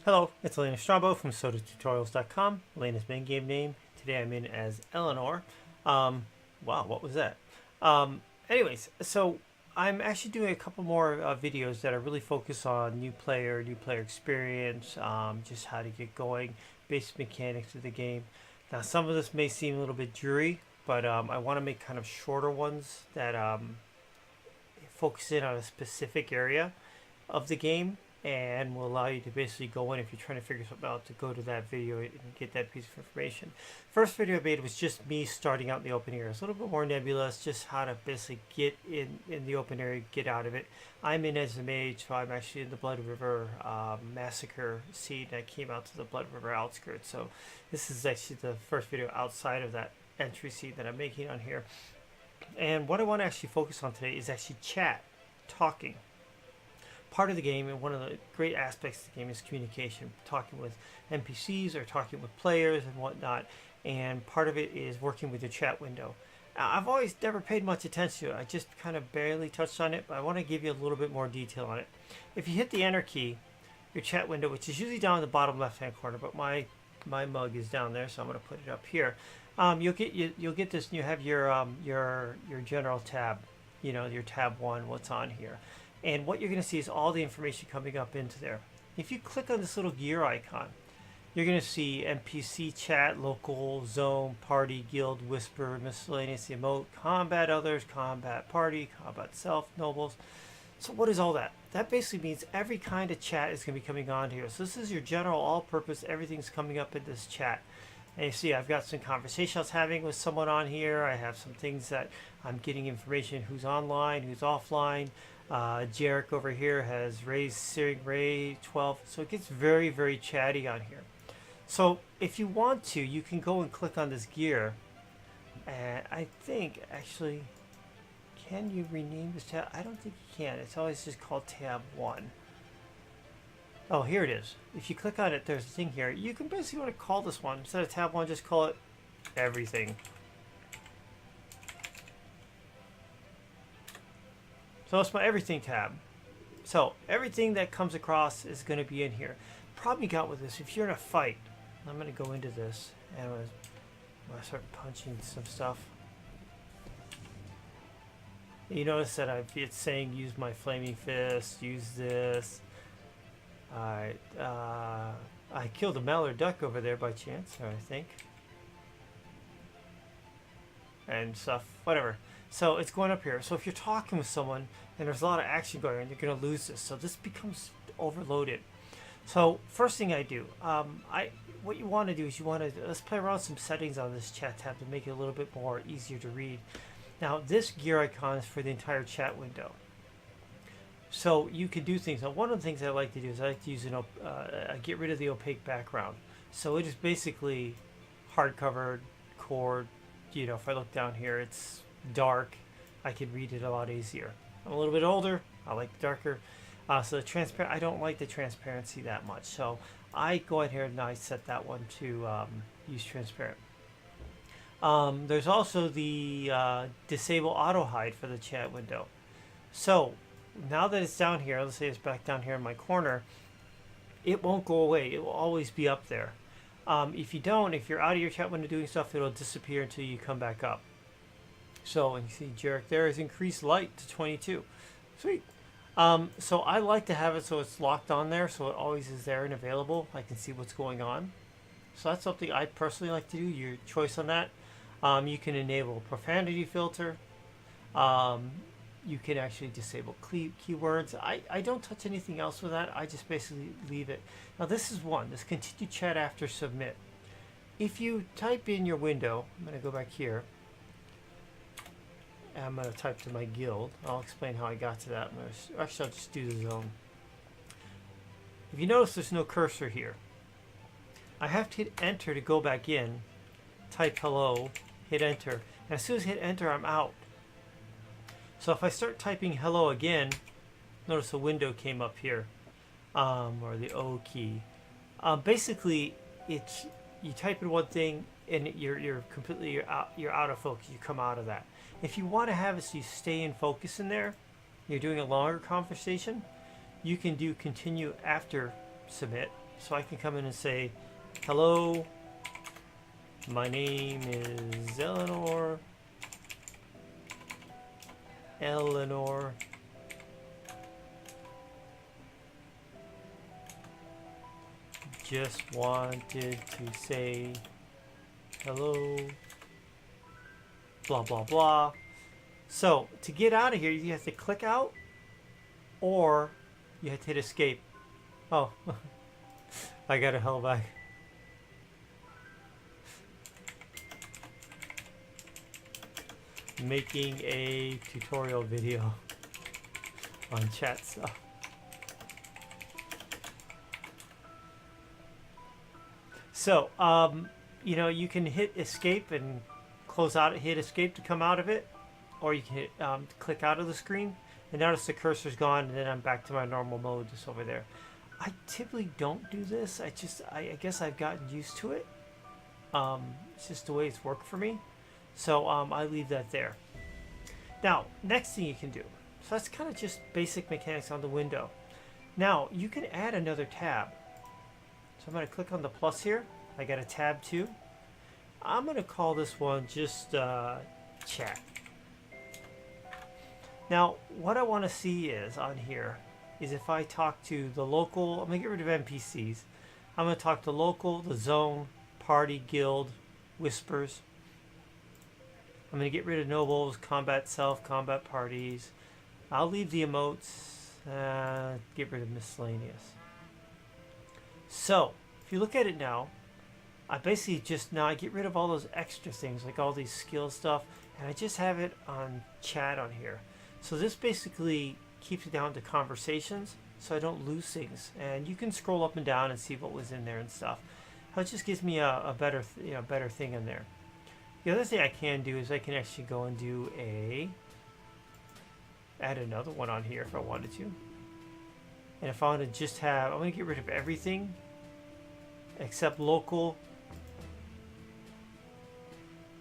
Hello, it's Elaina Strongbow from SodaTutorials.com. Elena's main game name. Today I'm in as Eleanor. Wow, what was that? Anyways, so I'm actually doing a couple more videos that are really focused on new player experience, just how to get going, basic mechanics of the game. Now, some of this may seem a little bit dreary, but I want to make kind of shorter ones that focus in on a specific area of the game and will allow you to basically go in if you're trying to figure something out to go to that video and get that piece of information. First video I made was just me starting out in the open area. It's a little bit more nebulous, just how to basically get in the open area, get out of it. I'm in as a mage, so I'm actually in the Blood River massacre scene. I came out to the Blood River outskirts, so this is actually the first video outside of that entry scene that I'm making on here. And what I want to actually focus on today is actually chat, talking. Part of the game, and one of the great aspects of the game, is communication, talking with NPCs or talking with players and whatnot, and part of it is working with your chat window. Now, I've always never paid much attention to it. I just kind of barely touched on it, but I want to give you a little bit more detail on it. If you hit the enter key, your chat window, which is usually down in the bottom left hand corner, but my mug is down there, so I'm going to put it up here. You'll get this, and you have your general tab, your tab 1, what's on here. And what you're going to see is all the information coming up into there. If you click on this little gear icon, you're going to see NPC chat, local, zone, party, guild, whisper, miscellaneous, emote, combat others, combat party, combat self, nobles. So what is all that? That basically means every kind of chat is going to be coming on here. So this is your general all-purpose, everything's coming up in this chat. And you see I've got some conversation I was having with someone on here. I have some things that I'm getting information, who's online, who's offline. Jarek over here has raised Searing Ray 12, so it gets very, very chatty on here. So if you want to, you can go and click on this gear, and I think actually, can you rename this tab? I don't think you can. It's always just called tab 1. Oh, here it is. If you click on it, there's a thing here. You can basically want to call this one, instead of tab 1, just call it everything. So it's my everything tab. So everything that comes across is going to be in here. Problem you got with this, if you're in a fight, I'm going to go into this and I'm going to start punching some stuff. You notice that it's saying use my flaming fist, use this. I killed a mallard duck over there by chance, I think. And stuff, whatever. So it's going up here. So if you're talking with someone and there's a lot of action going on, you're going to lose this. So this becomes overloaded. So first thing I do, what you want to do is let's play around with some settings on this chat tab to make it a little bit more easier to read. Now this gear icon is for the entire chat window. So you can do things. Now one of the things I like to do is I like to use get rid of the opaque background. So it is basically hard-covered, cord. If I look down here, it's dark. I can read it a lot easier. I'm a little bit older. I like darker. So the transparent, I don't like the transparency that much. So I go in here and I set that one to use transparent. There's also the disable auto hide for the chat window. So now that it's down here, let's say it's back down here in my corner, it won't go away. It will always be up there. If you're out of your chat window doing stuff, it'll disappear until you come back up. So, and you see Jarek there is increased light to 22. Sweet. So I like to have it so it's locked on there, so it always is there and available. I can see what's going on. So that's something I personally like to do. Your choice on that. You can enable profanity filter. You can actually disable keywords. I don't touch anything else with that. I just basically leave it. Now this is this continue chat after submit. If you type in your window, I'm going to go back here. I'm going to type to my guild. I'll explain how I got to that. Actually, I'll just do the zone. If you notice there's no cursor here, I have to hit enter to go back in, type hello, hit enter. And as soon as I hit enter, I'm out. So if I start typing hello again, notice a window came up here, or the O key. Basically, it's you type in one thing and you're out of focus. You come out of that. If you want to have it so you stay in focus in there, you're doing a longer conversation, you can do continue after submit, So I can come in and say, hello, my name is Eleanor. Just wanted to say hello, blah blah blah. So to get out of here, you have to click out, or you have to hit escape. Oh, I got a hell back. Making a tutorial video on chat stuff. So, you know, you can hit escape and close out, hit escape to come out of it, or you can hit, click out of the screen, and notice the cursor's gone, and then I'm back to my normal mode just over there. I typically don't do this. I guess I've gotten used to it. It's just the way it's worked for me. So I leave that there. Now, next thing you can do. So that's kind of just basic mechanics on the window. Now, you can add another tab. So I'm going to click on the plus here. I got a tab 2. I'm going to call this one just chat. Now, what I want to see is on here is if I talk to the local, I'm going to get rid of NPCs. I'm going to talk to local, the zone, party, guild, whispers. I'm going to get rid of nobles, combat self, combat parties. I'll leave the emotes, get rid of miscellaneous. So, if you look at it now, I basically just now I get rid of all those extra things, like all these skill stuff, and I just have it on chat on here. So this basically keeps it down to conversations, so I don't lose things. And you can scroll up and down and see what was in there and stuff. It just gives me a better, better thing in there. The other thing I can do is I can actually go and do add another one on here if I wanted to. And if I want to just have, I'm going to get rid of everything except local.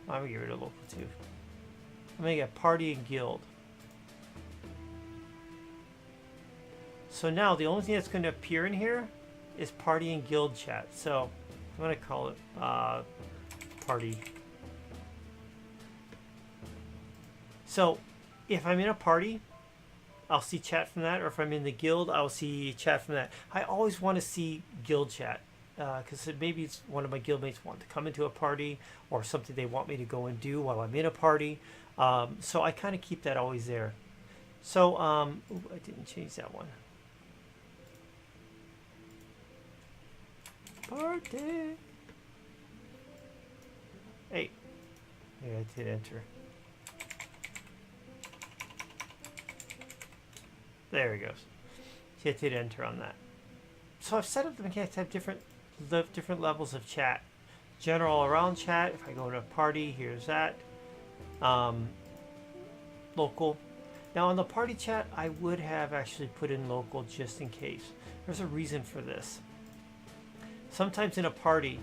I'm going to get rid of local too. I'm going to get party and guild. So now the only thing that's going to appear in here is party and guild chat. So I'm going to call it party. So if I'm in a party, I'll see chat from that, or if I'm in the guild, I'll see chat from that. I always want to see guild chat because maybe it's one of my guildmates want to come into a party or something they want me to go and do while I'm in a party. So I kind of keep that always there. So ooh, I didn't change that one. Party. Hey, I did enter. There he goes. Hit enter on that. So I've set up the mechanics to have different levels of chat. General around chat. If I go to a party, here's that. Local. Now on the party chat, I would have actually put in local just in case. There's a reason for this. Sometimes in a party,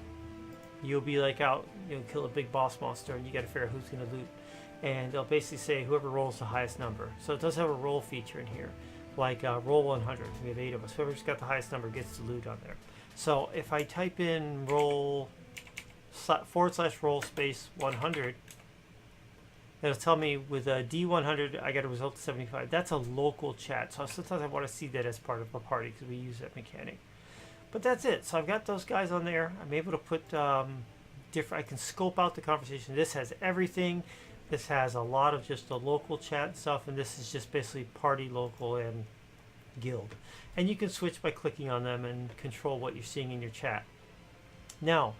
you'll be like out, you'll kill a big boss monster, and you got to figure out who's going to loot. And they'll basically say whoever rolls the highest number. So it does have a roll feature in here. Like roll 100. We have 8 of us. Whoever's got the highest number gets the loot on there. So if I type in roll /roll space 100, it'll tell me with a D100 I got a result of 75. That's a local chat. So sometimes I want to see that as part of a party because we use that mechanic. But that's it. So I've got those guys on there. I'm able to put different. I can scope out the conversation. This has everything. This has a lot of just the local chat stuff, and this is just basically party, local, and guild. And you can switch by clicking on them and control what you're seeing in your chat. Now,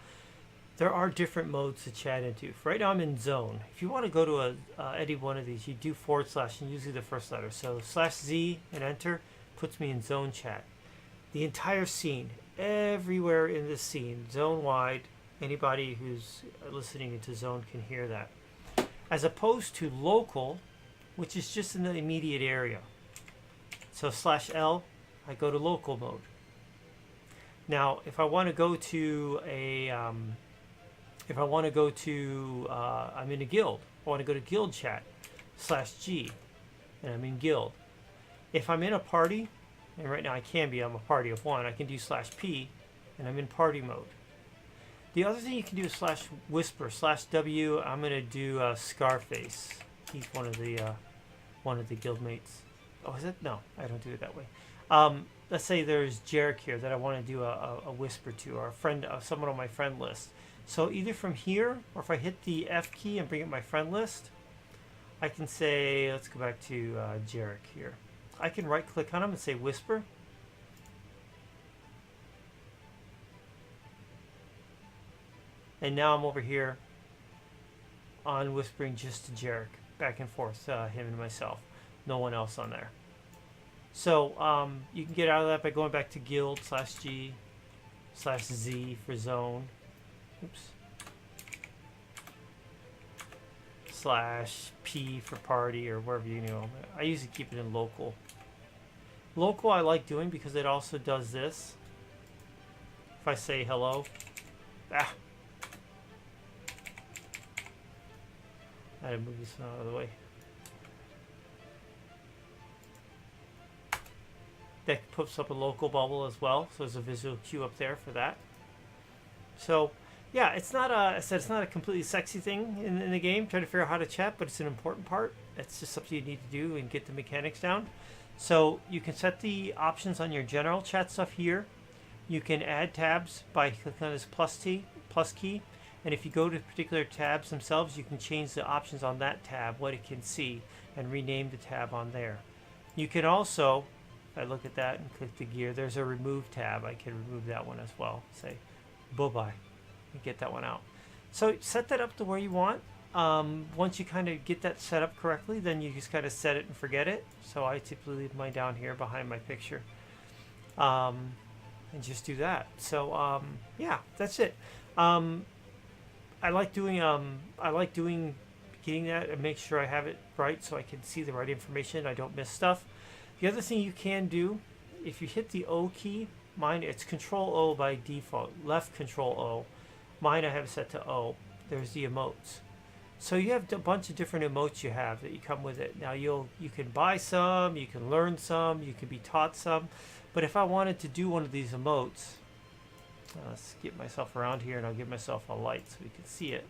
there are different modes to chat into. Right now I'm in zone. If you want to go to any one of these, you do / and usually the first letter. So /Z and enter puts me in zone chat. The entire scene, everywhere in this scene, zone-wide, anybody who's listening into zone can hear that. As opposed to local, which is just in the immediate area. So /L, I go to local mode. Now, if I want to go to I'm in a guild. I want to go to guild chat, /G, and I'm in guild. If I'm in a party, and right now I can be, I'm a party of 1, I can do /P, and I'm in party mode. The other thing you can do is /whisper /W. I'm gonna do Scarface. He's one of the guildmates. Oh, is it? No, I don't do it that way. Let's say there's Jarek here that I want to do a whisper to, or a friend, someone on my friend list. So either from here, or if I hit the F key and bring up my friend list, I can say, let's go back to Jarek here. I can right click on him and say whisper. And now I'm over here on whispering just to Jarek, back and forth, him and myself. No one else on there. So you can get out of that by going back to guild /G /Z for zone. Oops. /P for party, or wherever you know. I usually keep it in local. Local I like doing because it also does this. If I say hello. I had to move this out of the way. That puts up a local bubble as well, so there's a visual cue up there for that. So, yeah, it's not it's not a completely sexy thing in the game, trying to figure out how to chat, but it's an important part. It's just something you need to do and get the mechanics down. So you can set the options on your general chat stuff here. You can add tabs by clicking on this plus key. And if you go to particular tabs themselves, you can change the options on that tab, what it can see, and rename the tab on there. You can also, if I look at that and click the gear, there's a remove tab. I can remove that one as well. Say, bye-bye, and get that one out. So set that up to where you want. Once you kind of get that set up correctly, then you just kind of set it and forget it. So I typically leave mine down here behind my picture. And just do that. So yeah, that's it. I like doing getting that and make sure I have it right so I can see the right information. I don't miss stuff. The other thing you can do, if you hit the O key, mine it's Control O by default, left Control O. Mine I have set to O. There's the emotes. So you have a bunch of different emotes you have that you come with it. Now you can buy some, you can learn some, you can be taught some. But if I wanted to do one of these emotes, let's get myself around here and I'll give myself a light so we can see it.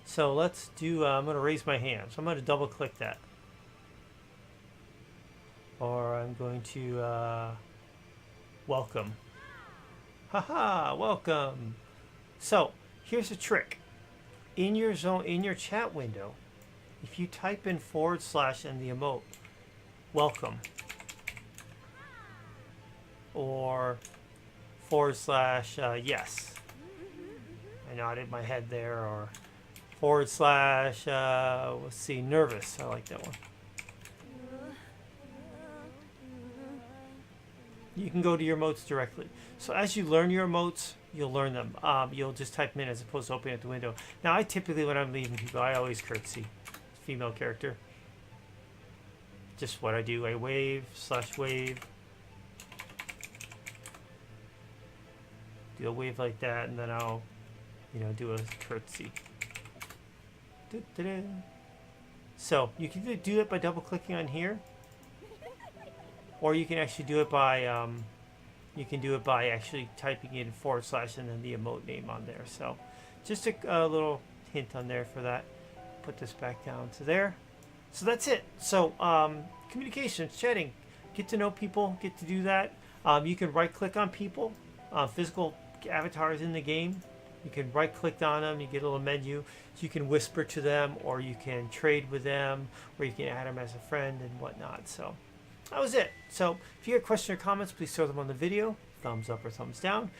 So let's do, I'm going to raise my hand. So I'm going to double click that. Or I'm going to welcome. Haha, welcome. So here's a trick. In your zone, in your chat window, if you type in / and the emote, welcome, or / yes. I nodded my head there, or / let's see, nervous. I like that one. You can go to your emotes directly. So as you learn your emotes, you'll learn them. You'll just type them in as opposed to opening up the window. Now I typically, when I'm leaving people, I always curtsy. Female character. Just what I do. I wave / wave. Do a wave like that, and then I'll, do a curtsy. Da-da-da. So you can do it by double clicking on here, or you can actually do it by actually typing in / and then the emote name on there. So just a little hint on there for that. Put this back down to there. So that's it. So communications, chatting, get to know people, get to do that. You can right click on people, physical avatars in the game. You can right click on them, you get a little menu, so you can whisper to them, or you can trade with them, or you can add them as a friend and whatnot. So that was it. So if you have questions or comments, please throw them on the video, thumbs up or thumbs down.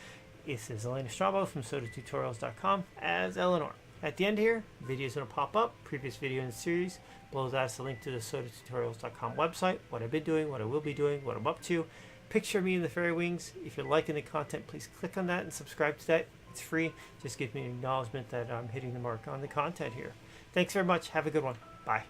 This is Elaina Strongbow from SodaTutorials.com as Eleanor. At the end here, video is going to pop up, previous video in the series. Below that is a link to the SodaTutorials.com website, what I've been doing, what I will be doing, what I'm up to. Picture of me in the fairy wings. If you're liking the content, please click on that and subscribe to that. It's free. Just gives me an acknowledgement that I'm hitting the mark on the content here. Thanks very much. Have a good one. Bye.